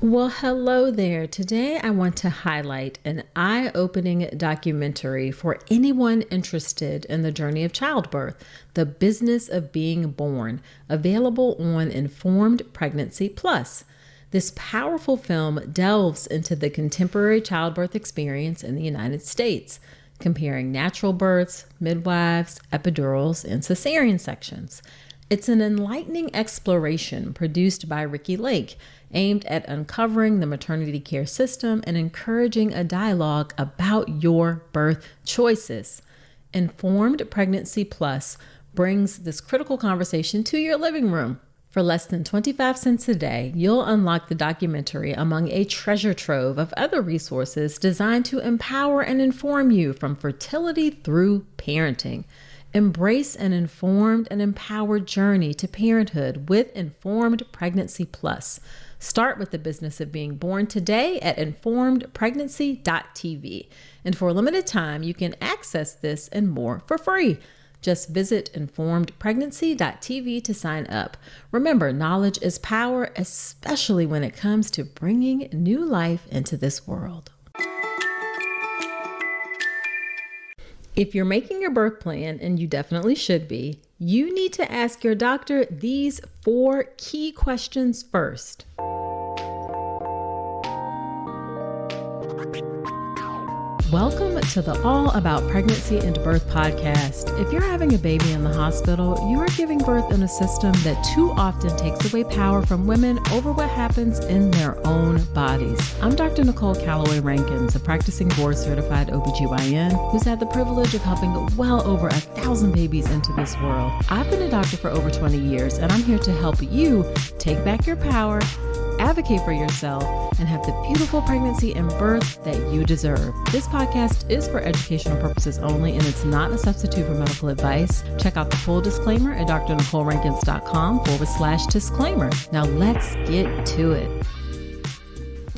Well, hello there. Today I want to highlight an eye-opening documentary for anyone interested in the journey of childbirth, The Business of Being Born, available on Informed Pregnancy Plus. This powerful film delves into the contemporary childbirth experience in the United States, comparing natural births, midwives, epidurals, and cesarean sections. It's an enlightening exploration produced by Ricki Lake, aimed at uncovering the maternity care system and encouraging a dialogue about your birth choices. Informed Pregnancy Plus brings this critical conversation to your living room. For less than 25 cents a day, you'll unlock the documentary among a treasure trove of other resources designed to empower and inform you from fertility through parenting. Embrace an informed and empowered journey to parenthood with Informed Pregnancy Plus. Start with the business of being born today at informedpregnancy.tv. And for a limited time, you can access this and more for free. Just visit informedpregnancy.tv to sign up. Remember, knowledge is power, especially when it comes to bringing new life into this world. If you're making your birth plan, and you definitely should be, you need to ask your doctor these 4 key questions first. Welcome to the All About Pregnancy and Birth podcast. If you're having a baby in the hospital, you are giving birth in a system that too often takes away power from women over what happens in their own bodies. I'm Dr. Nicole Calloway Rankins, a practicing board-certified OBGYN who's had the privilege of helping well over 1,000 babies into this world. I've been a doctor for over 20 years, and I'm here to help you take back your power, advocate for yourself, and have the beautiful pregnancy and birth that you deserve. This podcast is for educational purposes only, and it's not a substitute for medical advice. Check out the full disclaimer at drnicolerankins.com/disclaimer. Now let's get to it.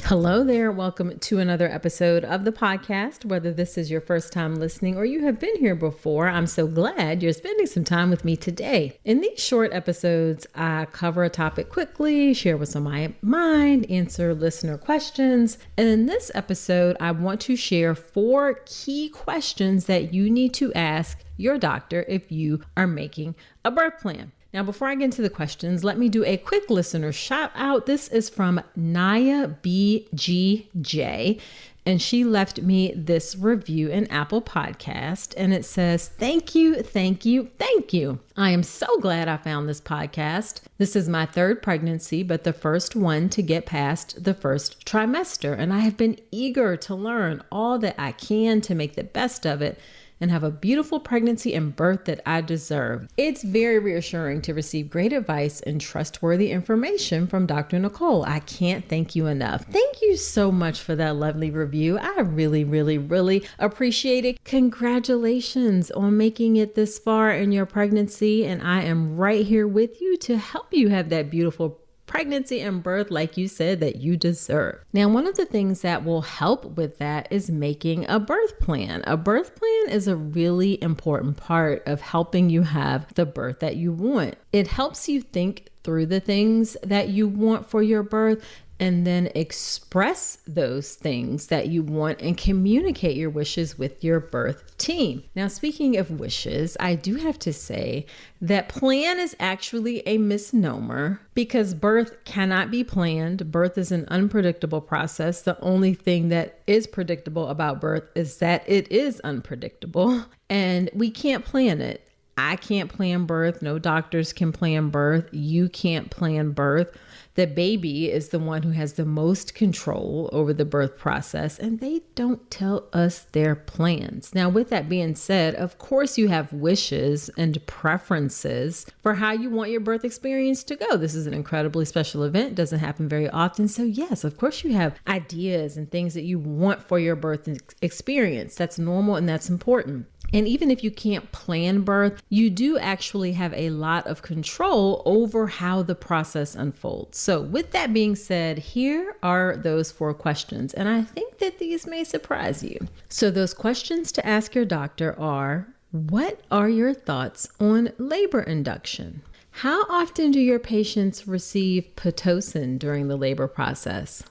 Hello there. Welcome to another episode of the podcast. Whether this is your first time listening or you have been here before, I'm so glad you're spending some time with me today. In these short episodes, I cover a topic quickly, share what's on my mind, answer listener questions. And in this episode, I want to share 4 key questions that you need to ask your doctor if you are making a birth plan. Now, before I get into the questions, let me do a quick listener shout out. This is from Naya BGJ, and she left me this review in Apple Podcast, and it says, thank you, thank you, thank you. I am so glad I found this podcast. This is my 3rd pregnancy, but the first one to get past the first trimester, and I have been eager to learn all that I can to make the best of it and have a beautiful pregnancy and birth that I deserve. It's very reassuring to receive great advice and trustworthy information from Dr. Nicole. I can't thank you enough. Thank you so much for that lovely review. I really, really, really appreciate it. Congratulations on making it this far in your pregnancy, and I am right here with you to help you have that beautiful pregnancy and birth, like you said, that you deserve. Now, one of the things that will help with that is making a birth plan. A birth plan is a really important part of helping you have the birth that you want. It helps you think through the things that you want for your birth and then express those things that you want and communicate your wishes with your birth team. Now, speaking of wishes, I do have to say that plan is actually a misnomer because birth cannot be planned. Birth is an unpredictable process. The only thing that is predictable about birth is that it is unpredictable and we can't plan it. I can't plan birth. No doctors can plan birth. You can't plan birth. The baby is the one who has the most control over the birth process, and they don't tell us their plans. Now, with that being said, of course you have wishes and preferences for how you want your birth experience to go. This is an incredibly special event. It doesn't happen very often. So yes, of course you have ideas and things that you want for your birth experience. That's normal and that's important. And even if you can't plan birth, you do actually have a lot of control over how the process unfolds. So with that being said, here are those 4 questions. And I think that these may surprise you. So those questions to ask your doctor are, what are your thoughts on labor induction? How often do your patients receive Pitocin during the labor process?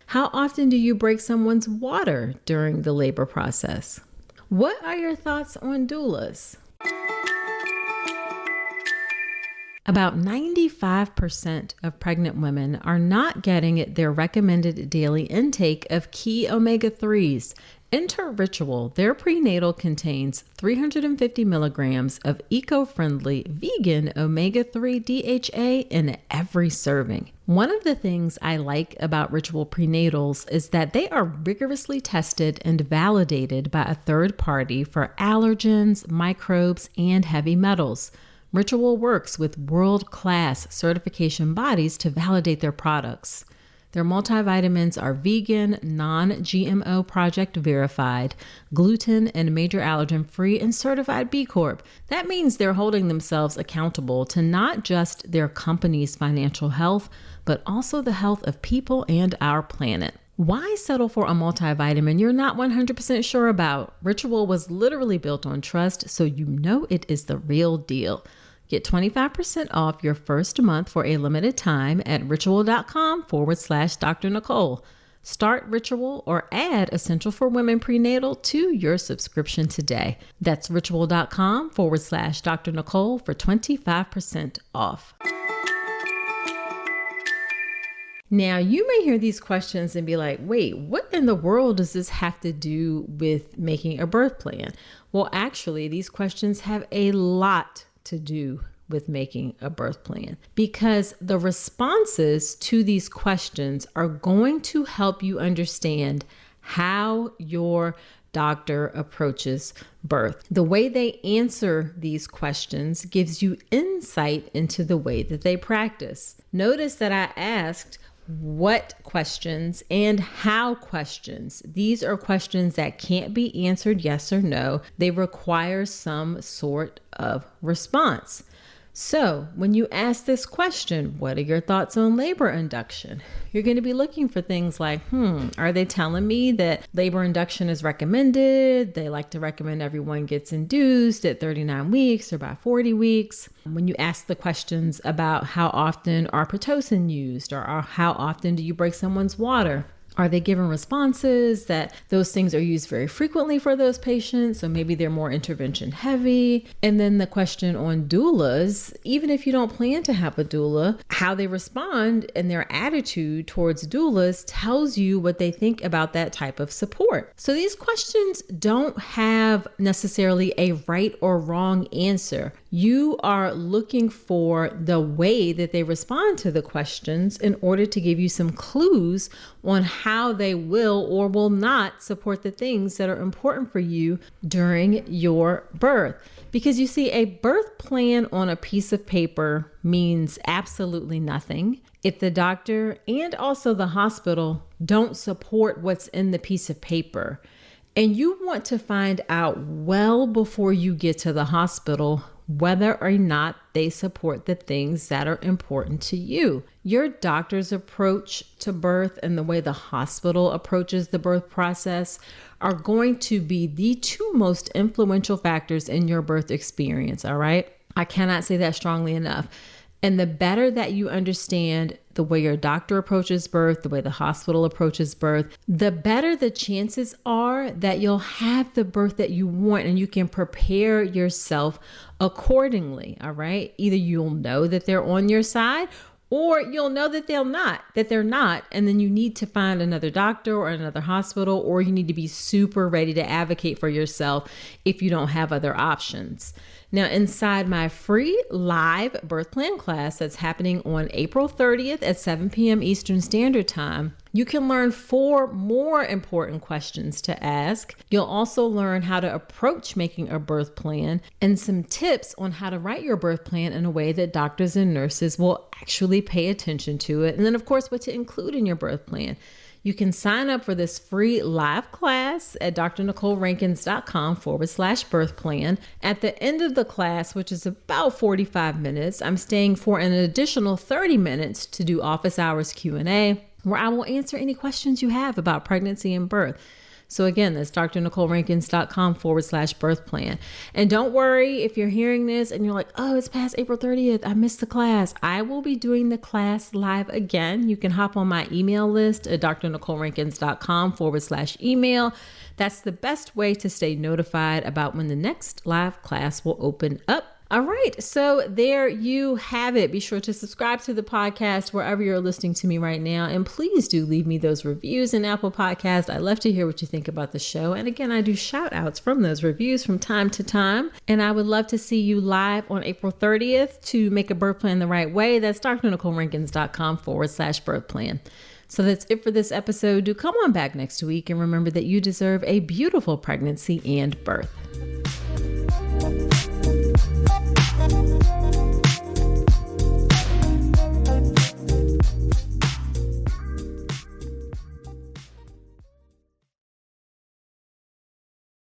How often do you break someone's water during the labor process? What are your thoughts on doulas? About 95% of pregnant women are not getting their recommended daily intake of key omega-3s. Enter Ritual. Their prenatal contains 350 milligrams of eco-friendly vegan omega-3 DHA in every serving. One of the things I like about Ritual prenatals is that they are rigorously tested and validated by a third party for allergens, microbes, and heavy metals. Ritual works with world-class certification bodies to validate their products. Their multivitamins are vegan, non-GMO project verified, gluten and major allergen free, and certified B Corp. That means they're holding themselves accountable to not just their company's financial health, but also the health of people and our planet. Why settle for a multivitamin you're not 100% sure about? Ritual was literally built on trust, so you know it is the real deal. Get 25% off your first month for a limited time at ritual.com/Dr. Nicole. Start Ritual or add Essential for Women Prenatal to your subscription today. That's ritual.com/Dr. Nicole for 25% off. Now, you may hear these questions and be like, wait, what in the world does this have to do with making a birth plan? Well, actually, these questions have a lot to do with making a birth plan, because the responses to these questions are going to help you understand how your doctor approaches birth. The way they answer these questions gives you insight into the way that they practice. Notice that I asked what questions and how questions. These are questions that can't be answered yes or no. They require some sort of response. So when you ask this question, what are your thoughts on labor induction? You're going to be looking for things like, are they telling me that labor induction is recommended? They like to recommend everyone gets induced at 39 weeks or by 40 weeks. When you ask the questions about how often are Pitocin used, or how often do you break someone's water? Are they given responses that those things are used very frequently for those patients? So maybe they're more intervention heavy. And then the question on doulas, even if you don't plan to have a doula, how they respond and their attitude towards doulas tells you what they think about that type of support. So these questions don't have necessarily a right or wrong answer. You are looking for the way that they respond to the questions in order to give you some clues on how they will or will not support the things that are important for you during your birth. Because you see, a birth plan on a piece of paper means absolutely nothing if the doctor and also the hospital don't support what's in the piece of paper. And you want to find out well before you get to the hospital whether or not they support the things that are important to you. Your doctor's approach to birth and the way the hospital approaches the birth process are going to be the two most influential factors in your birth experience, all right? I cannot say that strongly enough. And the better that you understand the way your doctor approaches birth, the way the hospital approaches birth, the better the chances are that you'll have the birth that you want and you can prepare yourself accordingly, all right? Either you'll know that they're on your side, or you'll know that they're not, and then you need to find another doctor or another hospital, or you need to be super ready to advocate for yourself if you don't have other options. Now, inside my free live birth plan class that's happening on April 30th at 7 p.m. Eastern Standard Time, you can learn 4 more important questions to ask. You'll also learn how to approach making a birth plan and some tips on how to write your birth plan in a way that doctors and nurses will actually pay attention to it. And then, of course, what to include in your birth plan. You can sign up for this free live class at drnicolerankins.com/birth plan. At the end of the class, which is about 45 minutes, I'm staying for an additional 30 minutes to do office hours Q&A, where I will answer any questions you have about pregnancy and birth. So again, that's drnicolerankins.com/birth plan. And don't worry if you're hearing this and you're like, oh, it's past April 30th. I missed the class. I will be doing the class live again. You can hop on my email list at drnicolerankins.com/email. That's the best way to stay notified about when the next live class will open up. All right, so there you have it. Be sure to subscribe to the podcast wherever you're listening to me right now. And please do leave me those reviews in Apple Podcasts. I love to hear what you think about the show. And again, I do shout outs from those reviews from time to time. And I would love to see you live on April 30th to make a birth plan the right way. That's drnicolerankins.com/birth plan. So that's it for this episode. Do come on back next week and remember that you deserve a beautiful pregnancy and birth.